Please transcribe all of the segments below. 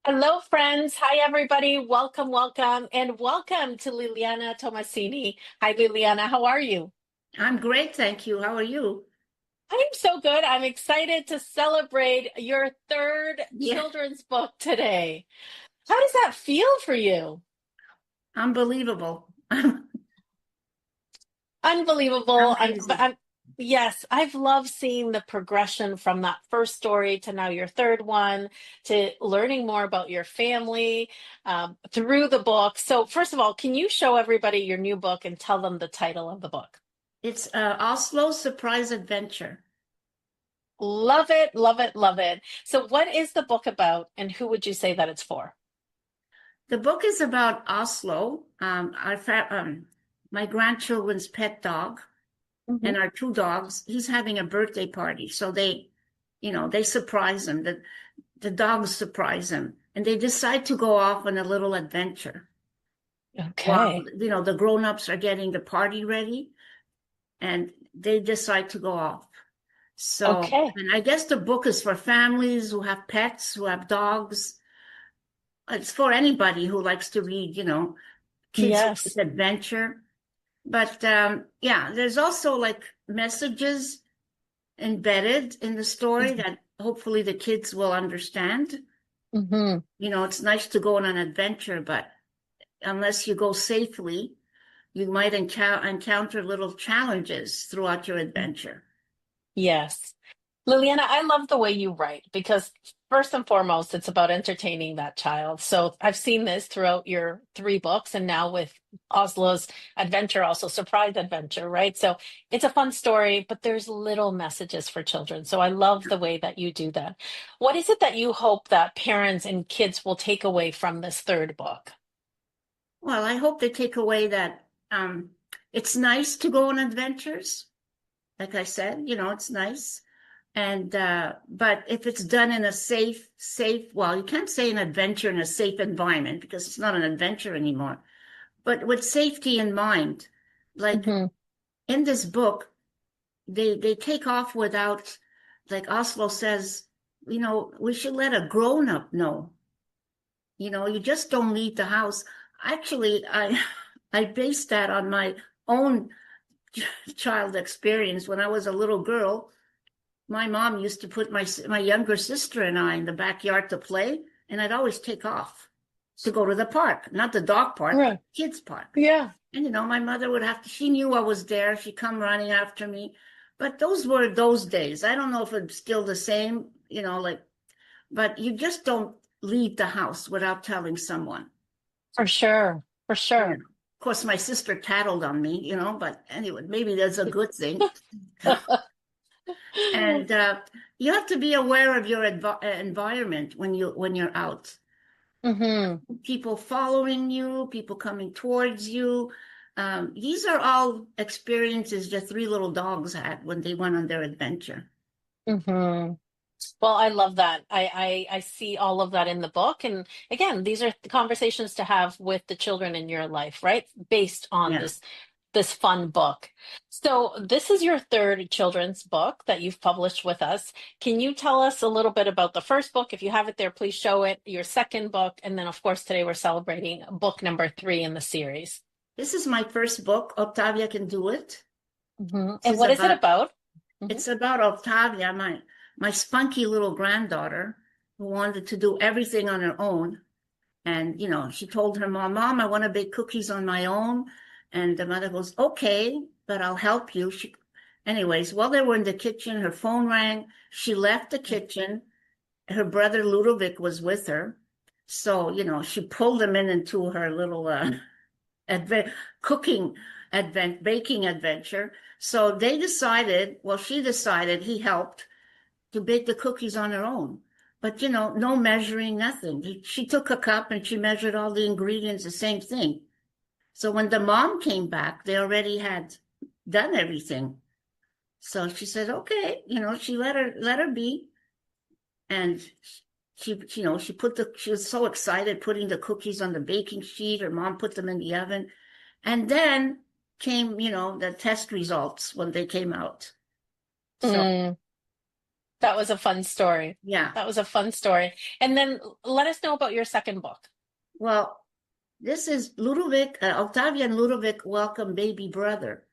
Hello, friends. Hi, everybody. Welcome, welcome, and welcome to Liliana Tommasini. Hi, Liliana. How are you? I'm great, thank you. How are you? I'm so good. I'm excited to celebrate your third Yeah, children's book today. How does that feel for you? unbelievable. Unbelievable. Amazing. Yes, I've loved seeing the progression from that first story to now your third one, to learning more about your family through the book. So, first of all, can you show everybody your new book and tell them the title of the book? It's Oslo Surprise Adventure. Love it, love it, love it. So, what is the book about, and who would you say that it's for? The book is about Oslo, my grandchildren's pet dog, Hmm. and our two dogs. He's having a birthday party, so they surprise him. The dogs surprise him, and they decide to go off on a little adventure while Okay. the grown-ups are getting the party ready, and they decide to go off. So, Okay. and I guess the book is for families who have pets, who have dogs. It's for anybody who likes to read, kids who Yes. like adventure. But yeah, there's also like messages embedded in the story that hopefully the kids will understand. Hmm. It's nice to go on an adventure, but unless you go safely, you might encounter little challenges throughout your adventure. Yes. Liliana, I love the way you write because first and foremost, it's about entertaining that child. So I've seen this throughout your three books and now with Oslo's Adventure, also Surprise Adventure, right? So it's a fun story, but there's little messages for children. So I love the way that you do that. What is it that you hope that parents and kids will take away from this third book? Well, I hope they take away that it's nice to go on adventures. Like I said, it's nice. And but if it's done in a well, you can't say an adventure in a safe environment because it's not an adventure anymore. But with safety in mind, like Hmm. in this book, they take off without, like Oslo says, we should let a grown up know. You just don't leave the house. Actually, I I based that on my own child experience when I was a little girl. My mom used to put my younger sister and I in the backyard to play, and I'd always take off to go to the park, not the dog park, but Right. kids park. Yeah. And my mother would have to, she knew I was there. She'd come running after me. But those were those days. I don't know if it's still the same, like, but you just don't leave the house without telling someone. For sure. For Yeah. sure. Of course, my sister tattled on me, but anyway, maybe that's a good thing. And you have to be aware of your environment when you're out. Hmm. People following you, people coming towards you. These are all experiences the three little dogs had when they went on their adventure. Hmm. Well, I love that. I see all of that in the book. And again, these are the conversations to have with the children in your life, right? Based on Yeah. this fun book. So this is your third children's book that you've published with us. Can you tell us a little bit about the first book? If you have it there, please show it, your second book, and then of course today we're celebrating book number three in the series. This is my first book, Octavia Can Do It. Hmm. This And is what is it about about? Hmm. it's about Octavia, my spunky little granddaughter who wanted to do everything on her own. And, she told her mom, I want to bake cookies on my own. And the mother goes, okay, but I'll help you. Anyways, while they were in the kitchen, her phone rang. She left the kitchen. Her brother Ludovic was with her. So, she pulled him into her little advent cooking baking adventure. So she decided, he helped to bake the cookies on her own. But no measuring, nothing. She took a cup and she measured all the ingredients, the same thing. So when the mom came back, they already had done everything. So she said, okay, she let her be. And she was so excited putting the cookies on the baking sheet. Her mom put them in the oven. And then came, the test results when they came out. So That was a fun story. Yeah. That was a fun story. And then let us know about your second book. Well, this is Ludovic, Octavia and Ludovic welcome baby brother.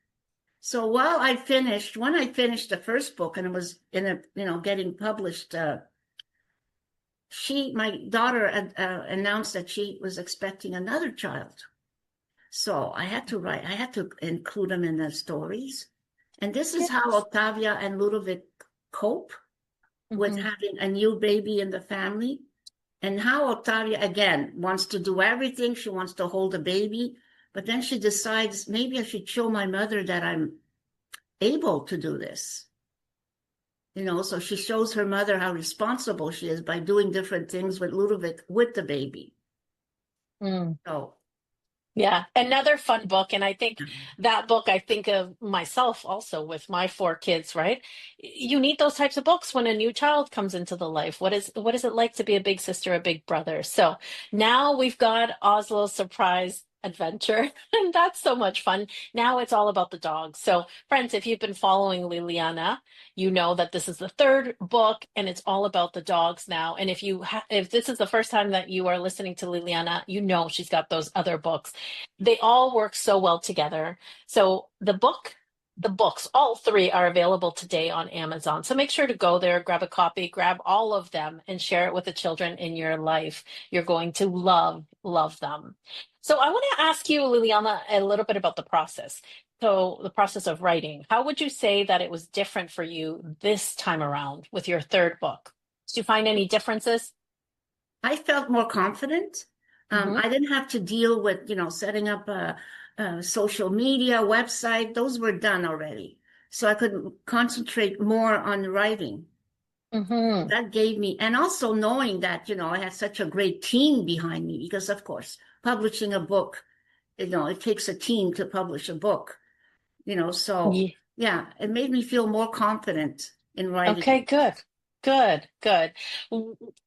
So when I finished the first book and it was in a, getting published, my daughter announced that she was expecting another child. So I had to include them in the stories. And this is how Yes. Octavia and Ludovic cope with Hmm. having a new baby in the family. And how Octavia, again, wants to do everything. She wants to hold a baby, but then she decides maybe I should show my mother that I'm able to do this. So she shows her mother how responsible she is by doing different things with Ludovic with the baby. So, Yeah, another fun book. And I think that book, I think of myself also with my four kids, right? You need those types of books when a new child comes into the life. What is it like to be a big sister, a big brother? So now we've got Oslo's surprise adventure, and that's so much fun. Now it's all about the dogs. So, friends, if you've been following Liliana, you know that this is the third book and it's all about the dogs now. And if this is the first time that you are listening to Liliana, you know she's got those other books. They all work so well together. So the books, all three are available today on Amazon. So make sure to go there, grab a copy, grab all of them, and share it with the children in your life. You're going to love them. So I want to ask you, Liliana, a little bit about the process. So the process of writing. How would you say that it was different for you this time around with your third book? Did you find any differences? I felt more confident. Hmm. I didn't have to deal with, setting up a social media website. Those were done already. So I could concentrate more on writing. Hmm. That gave me, and also knowing that, I had such a great team behind me, because of course, publishing a book, it takes a team to publish a book, so Yeah. yeah, it made me feel more confident in writing. Okay, good. Good, good.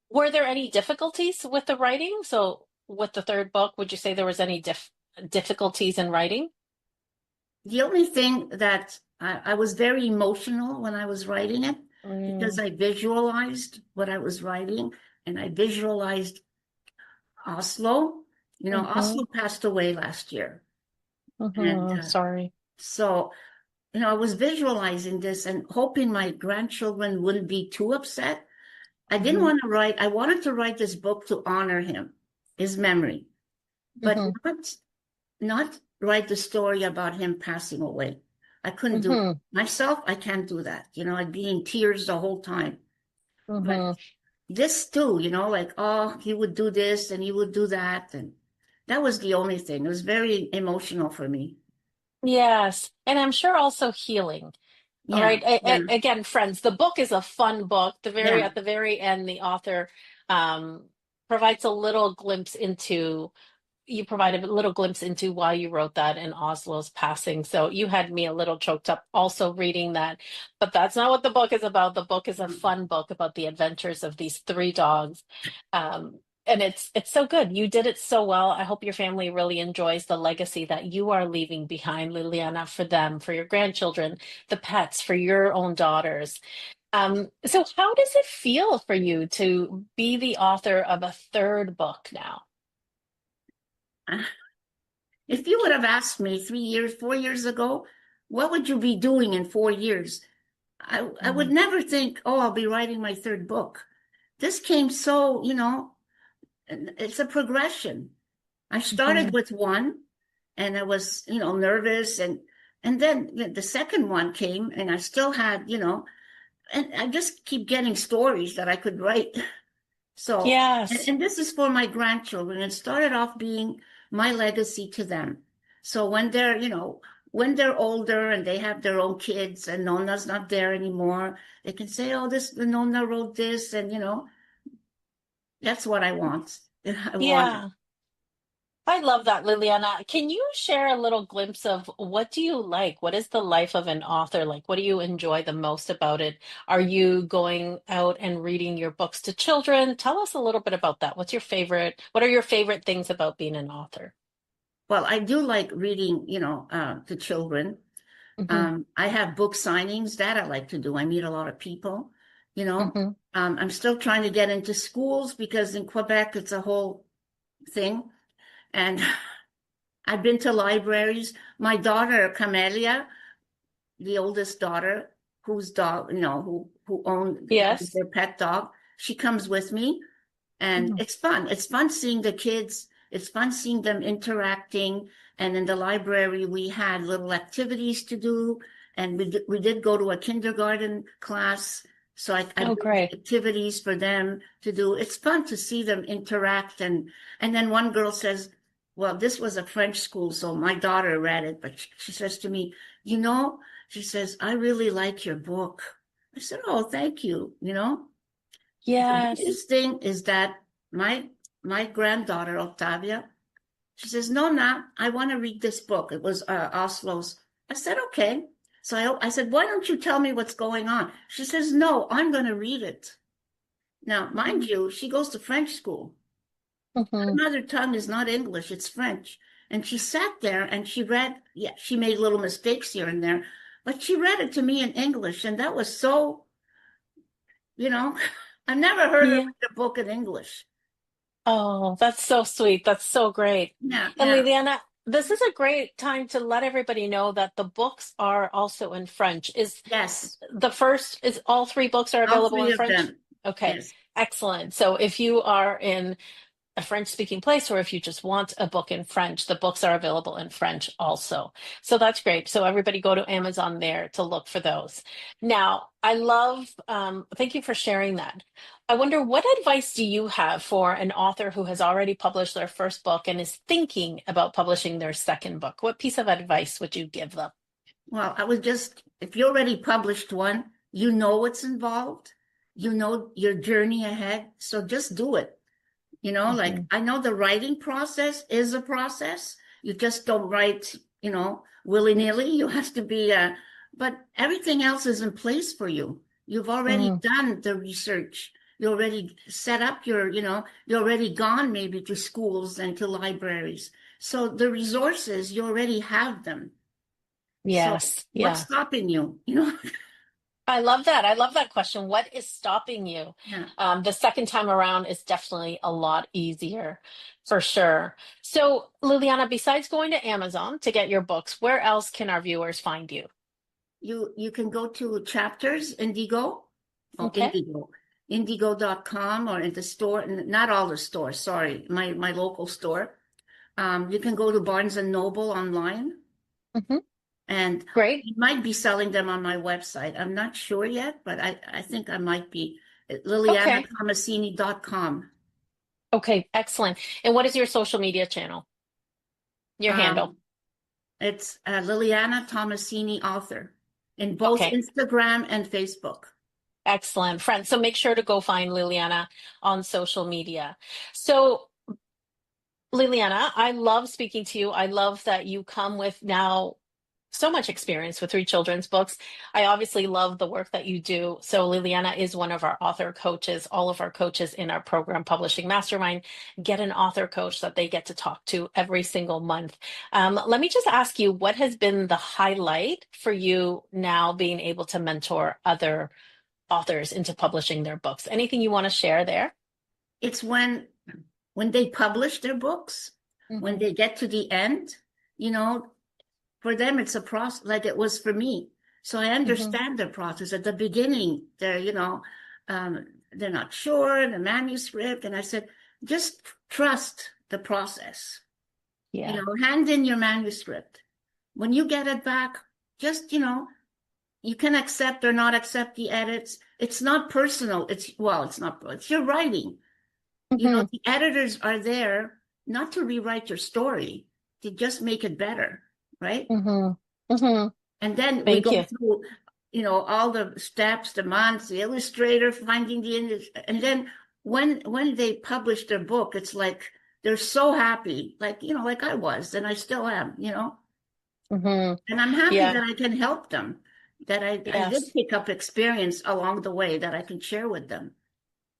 Were there any difficulties with the writing? So with the third book, would you say there was any difficulties in writing? The only thing that I was very emotional when I was writing it, because Mm, I visualized what I was writing, and I visualized Oslo. mm-hmm, Oslo passed away last year. And mm-hmm. Sorry. so, I was visualizing this and hoping my grandchildren wouldn't be too upset. Mm-hmm, I wanted to write this book to honor him, his memory, but mm-hmm, not write the story about him passing away. I couldn't do mm-hmm, myself. I can't do that. I'd be in tears the whole time. But mm-hmm. this too, like, oh, he would do this and he would do that. And that was the only thing. It was very emotional for me. Yes. And I'm sure also healing. All Yeah, right. yeah, Again, friends, the book is a fun book. yeah. At the very end, the author um, provides a little glimpse into you provided a little glimpse into why you wrote that in Oslo's passing. So you had me a little choked up also reading that. But that's not what the book is about. The book is a fun book about the adventures of these three dogs. And it's so good. You did it so well. I hope your family really enjoys the legacy that you are leaving behind, Liliana, for them, for your grandchildren, the pets, for your own daughters. So how does it feel for you to be the author of a third book now? If you would have asked me 3 years, 4 years ago, what would you be doing in 4 years? I would Mm, never think, oh, I'll be writing my third book. This came so, it's a progression. I started mhm. with one and I was, nervous, and then the second one came and I still had, and I just keep getting stories that I could write. So, and, Yes. and this is for my grandchildren. It started off being my legacy to them. So when they're older and they have their own kids and Nona's not there anymore, they can say, "Oh, the Nona wrote this," and that's what I want. I want it. Yeah. I love that, Liliana. Can you share a little glimpse of what do you like? What is the life of an author like? What do you enjoy the most about it? Are you going out and reading your books to children? Tell us a little bit about that. What are your favorite things about being an author? Well, I do like reading, to children. Hmm. I have book signings that I like to do. I meet a lot of people. you know. Hmm. I'm still trying to get into schools because in Quebec it's a whole thing. And I've been to libraries. My daughter, Camelia, the oldest daughter, whose dog, who owned Yes. their pet dog, she comes with me, and Mhm. it's fun. It's fun seeing the kids. It's fun seeing them interacting. And in the library, we had little activities to do, and we did go to a kindergarten class. So I Oh, built great. activities for them to do. It's fun to see them interact. And then one girl says, well, this was a French school, so my daughter read it, but she says to me, you know, she says, I really like your book. I said, oh, thank you, The Yes. biggest thing is that my my granddaughter Octavia, she says, "Nonna, I want to read this book." It was Oslo's. I said, "Okay." So I said, "Why don't you tell me what's going on?" She says, "No, I'm going to read it." Now, mind you, she goes to French school. Her Hmm. mother tongue is not English; it's French. And she sat there and she read. Yeah, she made little mistakes here and there, but she read it to me in English, and that was so. You know, I never heard her Yeah. read a book in English. Oh, that's so sweet. That's so great. Yeah, And yeah. Liliana, this is a great time to let everybody know that the books are also in French. Yes, Is all three books are all available three in of French? them. Okay, Yes. excellent. So if you are in a French speaking place, or if you just want a book in French, the books are available in French also. So that's great. So everybody go to Amazon there to look for those. Now, thank you for sharing that. I wonder what advice do you have for an author who has already published their first book and is thinking about publishing their second book? What piece of advice would you give them? Well, if you already published one, you know what's involved, you know your journey ahead. So just do it. Like Hmm. I know the writing process is a process. You just don't write, willy-nilly. You have to be, but everything else is in place for you. You've already Mm, done the research. You already set up you're already gone maybe to schools and to libraries. So the resources, you already have them. So yes, what's yeah. stopping you? I love that. I love that question. What is stopping you? Yeah. The second time around is definitely a lot easier for sure. So, Liliana, besides going to Amazon to get your books, where else can our viewers find you? You can go to Chapters Indigo, or Okay. indigo.com, or in the store, not all the stores, sorry, my local store. You can go to Barnes and Noble online, Hmm. and Great. you might be selling them on my website. I'm not sure yet, but I think I might be at Okay. LilianaTommasini.com. Okay. Excellent. And what is your social media channel? Your handle? Um, it's Liliana Tommasini author in both Okay. Instagram and Facebook. Excellent. Friends. So make sure to go find Liliana on social media. So, Liliana, I love speaking to you. I love that you come with now so much experience with three children's books. I obviously love the work that you do. So Liliana is one of our author coaches. All of our coaches in our program Publishing Mastermind get an author coach that they get to talk to every single month. Let me just ask you, what has been the highlight for you now being able to mentor other authors into publishing their books? Anything you want to share there? It's when they publish their books, when Hmm. they get to the end, you know, for them it's a process like it was for me. So I Hmm. understand their process. At the beginning, they're not sure the manuscript, and I said, just trust the process. Yeah. Hand in your manuscript. When you get it back, just you can accept or not accept the edits. It's not personal. It's not. It's your writing. Hmm. The editors are there not to rewrite your story, to just make it better, right? Hmm. Hmm. And then we Thank go you. through, all the steps, the months, the illustrator finding the image, and then when they publish their book, it's like they're so happy, like I was, and I still am. Hmm. And I'm happy Yeah. that I can help them, that I did Yes. pick up experience along the way that I can share with them.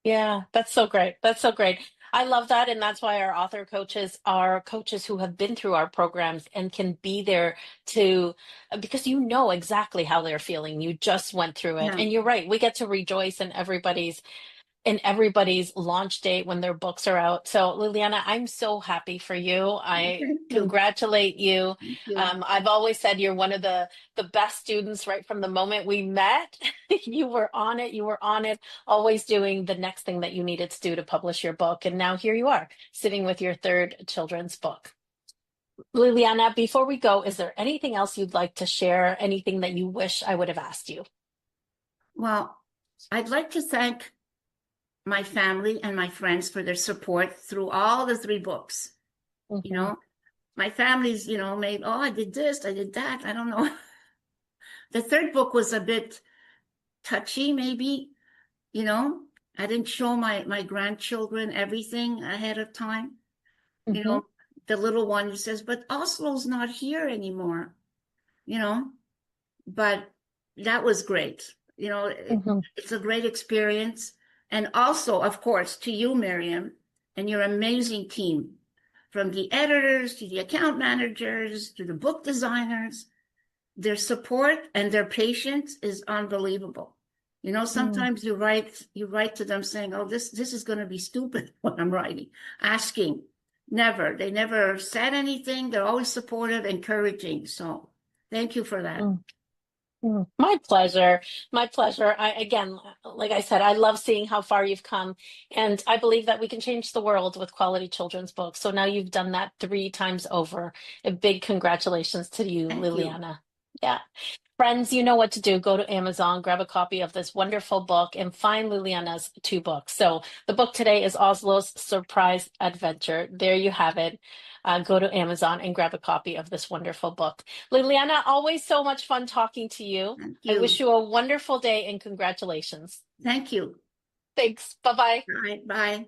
Yeah, that's so great. That's so great. I love that. And that's why our author coaches are coaches who have been through our programs and can be there to, because you know exactly how they're feeling. You just went through it. Yeah. And you're right. We get to rejoice in everybody's launch date when their books are out. So, Liliana, I'm so happy for you. I Thank you. congratulate you. Thank you. I've always said you're one of the best students right from the moment we met. You were on it. You were on it, always doing the next thing that you needed to do to publish your book. And now here you are, sitting with your third children's book. Liliana, before we go, is there anything else you'd like to share? Anything that you wish I would have asked you? Well, I'd like to thank my family and my friends for their support through all the three books. You Mhm, know, my family's, made, oh, I did this, I did that. I don't know. The third book was a bit touchy, maybe, you know. I didn't show my grandchildren everything ahead of time. You mhm, know, the little one says, but Oslo's not here anymore, you know. But that was great. mhm, It's a great experience. And also, of course, to you, Miriam, and your amazing team, from the editors to the account managers to the book designers, their support and their patience is unbelievable. mm. Sometimes you write to them saying, "Oh, this is going to be stupid what I'm writing," asking. Never. They never said anything. They're always supportive, encouraging. So thank you for that. Mm. My pleasure. My pleasure. Again, like I said, I love seeing how far you've come. And I believe that we can change the world with quality children's books. So now you've done that three times over. A big congratulations to you, Thank you. Liliana. Yeah. Friends, you know what to do. Go to Amazon, grab a copy of this wonderful book, and find Liliana's two books. So the book today is Oslo's Surprise Adventure. There you have it. Go to Amazon and grab a copy of this wonderful book. Liliana, always so much fun talking to you. Thank I you. wish you a wonderful day and congratulations. Thank you. Thanks. Bye bye. All right. Bye.